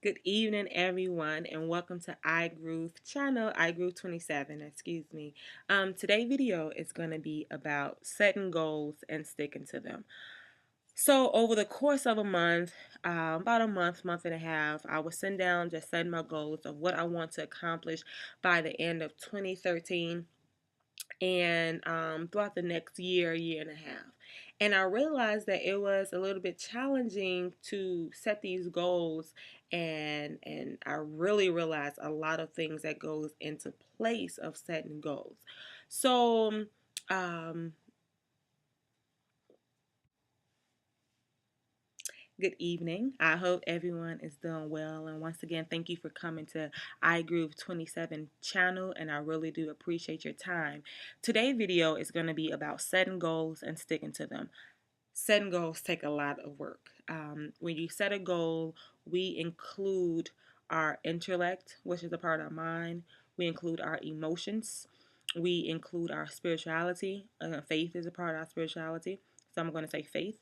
Good evening, everyone, and welcome to iGroove channel, iGroove 27, excuse me. Today's video is going to be about setting goals and sticking to them. So over the course of a month, about a month and a half, I was sitting down just setting my goals of what I want to accomplish by the end of 2013 and throughout the next year and a half. And I realized that it was a little bit challenging to set these goals, and I really realized a lot of things that goes into place of setting goals. So um, good evening. I hope everyone is doing well. And once again, thank you for coming to iGroove 27 channel. And I really do appreciate your time. Today's video is going to be about setting goals and sticking to them. Setting goals take a lot of work. When you set a goal, we include our intellect, which is a part of our mind. We include our emotions. We include our spirituality. Faith is a part of our spirituality. So I'm going to say faith.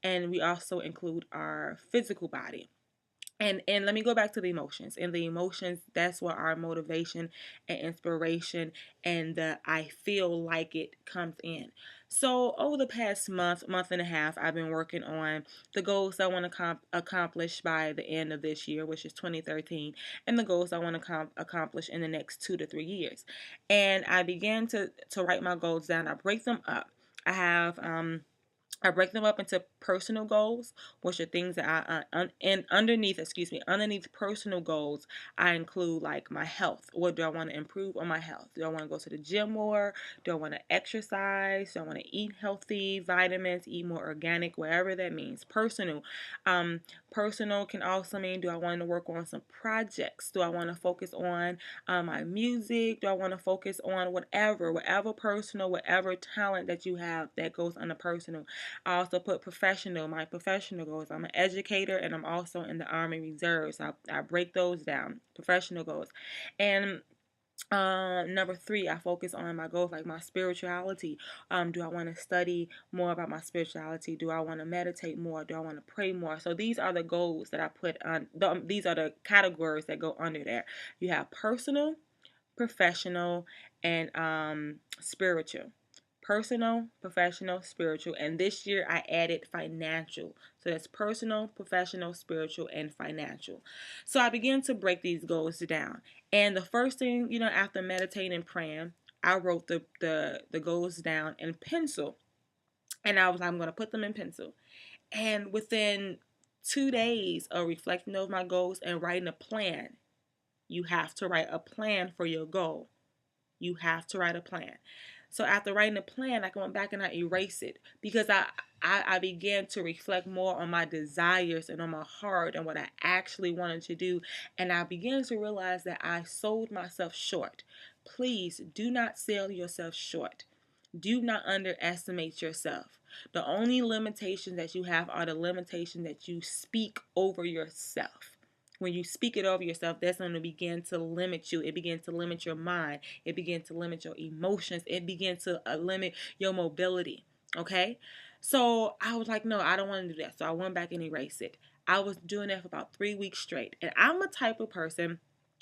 And we also include our physical body. And let me go back to the emotions. And the emotions, that's where our motivation and inspiration and the I feel like it comes in. So over the past month and a half, I've been working on the goals I want to accomplish by the end of this year, which is 2013, and the goals I want to accomplish in the next 2 to 3 years. And I began to write my goals down. I break them up. I have I break them up into personal goals, which are things that and underneath personal goals, I include like my health. What do I want to improve on my health? Do I want to go to the gym more? Do I want to exercise? Do I want to eat healthy, vitamins, eat more organic, whatever that means? Um, personal can also mean, do I want to work on some projects? Do I want to focus on my music? Do I want to focus on whatever personal, whatever talent that you have that goes under personal? I also put professional, my professional goals. I'm an educator and I'm also in the Army Reserves. I break those down, professional goals. And number three, I focus on my goals like my spirituality. Do I want to study more about my spirituality? Do I want to meditate more? Do I want to pray more? So these are the goals that I put on. These are the categories that go under there. You have personal, professional, and spiritual. Personal, professional, spiritual, and this year I added financial. So that's personal, professional, spiritual, and financial. So I began to break these goals down. And the first thing, after meditating and praying, I wrote the goals down in pencil. And I'm going to put them in pencil. And within 2 days of reflecting over my goals and writing a plan, you have to write a plan for your goal. You have to write a plan. So after writing a plan, I went back and I erased it because I began to reflect more on my desires and on my heart and what I actually wanted to do. And I began to realize that I sold myself short. Please do not sell yourself short. Do not underestimate yourself. The only limitations that you have are the limitations that you speak over yourself. When you speak it over yourself, that's going to begin to limit you. It begins to limit your mind. It begins to limit your emotions. It begins to limit your mobility. Okay? So I was like, no, I don't want to do that. So I went back and erased it. I was doing that for about 3 weeks straight. And I'm a type of person,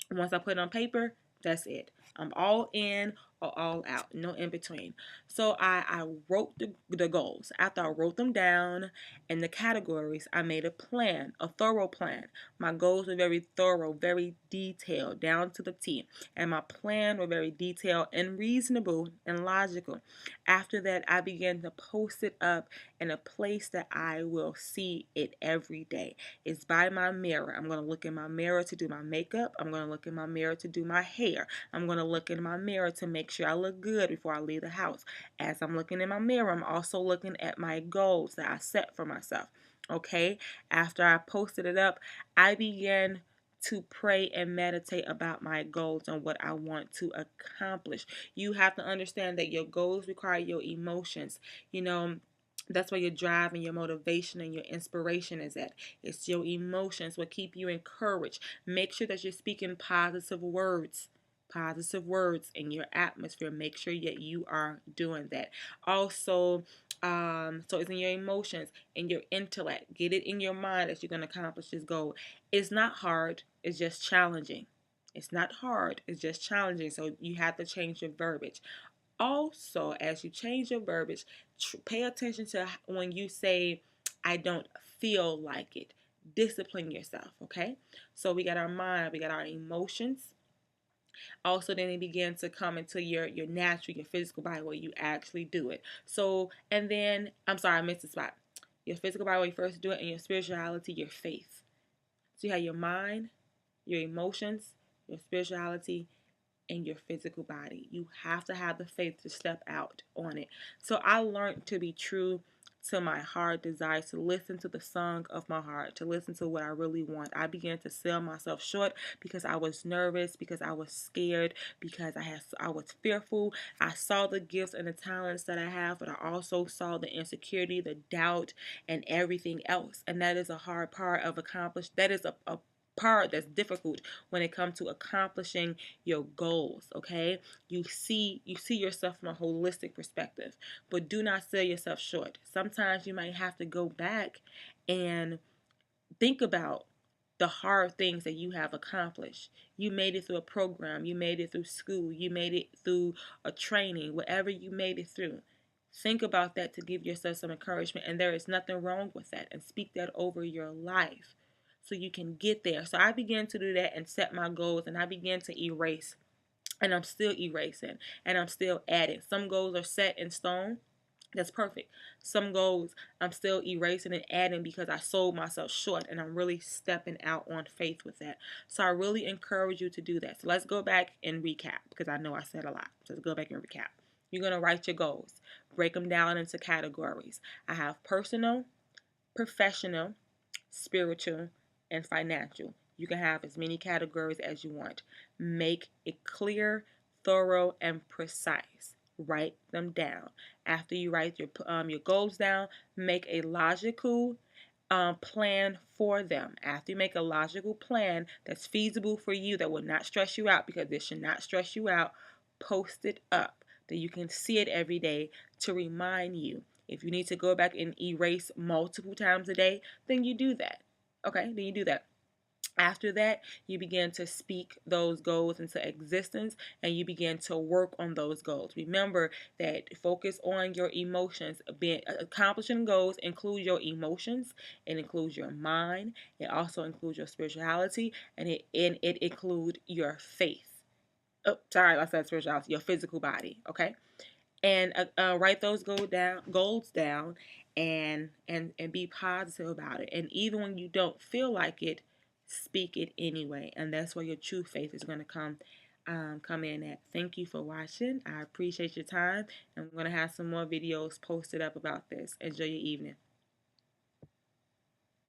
once I put it on paper, that's it. I'm all in or all out, no in between. So I wrote the goals. After I wrote them down in the categories, I made a plan, a thorough plan. My goals were very thorough, very detailed, down to the T. And my plan were very detailed and reasonable and logical. After that, I began to post it up in a place that I will see it every day. It's by my mirror. I'm going to look in my mirror to do my makeup. I'm going to look in my mirror to do my hair. I'm going to look in my mirror to make sure I look good before I leave the house. As I'm looking in my mirror, I'm also looking at my goals that I set for myself. Okay? After I posted it up, I began to pray and meditate about my goals and what I want to accomplish. You have to understand that your goals require your emotions. That's where your drive and your motivation and your inspiration is at. It's your emotions what keep you encouraged. Make sure that you're speaking positive words in your atmosphere. Make sure that you are doing that. Also, so it's in your emotions and your intellect. Get it in your mind that you're going to accomplish this goal. It's not hard. It's just challenging. It's not hard, it's just challenging. So you have to change your verbiage. Also, as you change your verbiage, pay attention to when you say, I don't feel like it. Discipline yourself, okay? So we got our mind, we got our emotions. Also, then it begins to come into your natural, your physical body where you actually do it. So, and then, I'm sorry, I missed the spot. Your physical body where you first do it, and your spirituality, your faith. So you have your mind, your emotions, your spirituality, in your physical body. You have to have the faith to step out on it. So I learned to be true to my heart desires, to listen to the song of my heart, to listen to what I really want. I began to sell myself short because I was nervous, because I was scared, because I was fearful. I saw the gifts and the talents that I have, but I also saw the insecurity, the doubt, and everything else. And that is a hard part of that is a part that's difficult when it comes to accomplishing your goals. Okay, you see yourself from a holistic perspective, but do not sell yourself short. Sometimes you might have to go back and think about the hard things that you have accomplished. You made it through a program, you made it through school, you made it through a training, whatever you made it through. Think about that to give yourself some encouragement, and there is nothing wrong with that, and speak that over your life so you can get there. So I began to do that and set my goals, and I began to erase, and I'm still erasing, and I'm still adding. Some goals are set in stone. That's perfect. Some goals I'm still erasing and adding because I sold myself short, and I'm really stepping out on faith with that. So I really encourage you to do that. So let's go back and recap because I know I said a lot. So let's go back and recap. You're going to write your goals. Break them down into categories. I have personal, professional, spiritual, and financial. You can have as many categories as you want. Make it clear, thorough, and precise. Write them down. After you write your goals down, make a logical plan for them. After you make a logical plan that's feasible for you, that will not stress you out, because this should not stress you out, post it up that you can see it every day to remind you. If you need to go back and erase multiple times a day, then you do that. Okay, then you do that. After that, you begin to speak those goals into existence, and you begin to work on those goals. Remember that focus on your emotions. Accomplishing goals includes your emotions, it includes your mind, it also includes your spirituality, and it includes your faith. Oh, sorry, I said spirituality, your physical body. Okay, and write those goals down, and be positive about it. And even when you don't feel like it, speak it anyway. And that's where your true faith is going to come in at. Thank you for watching. I appreciate your time. I'm going to have some more videos posted up about this. Enjoy your evening.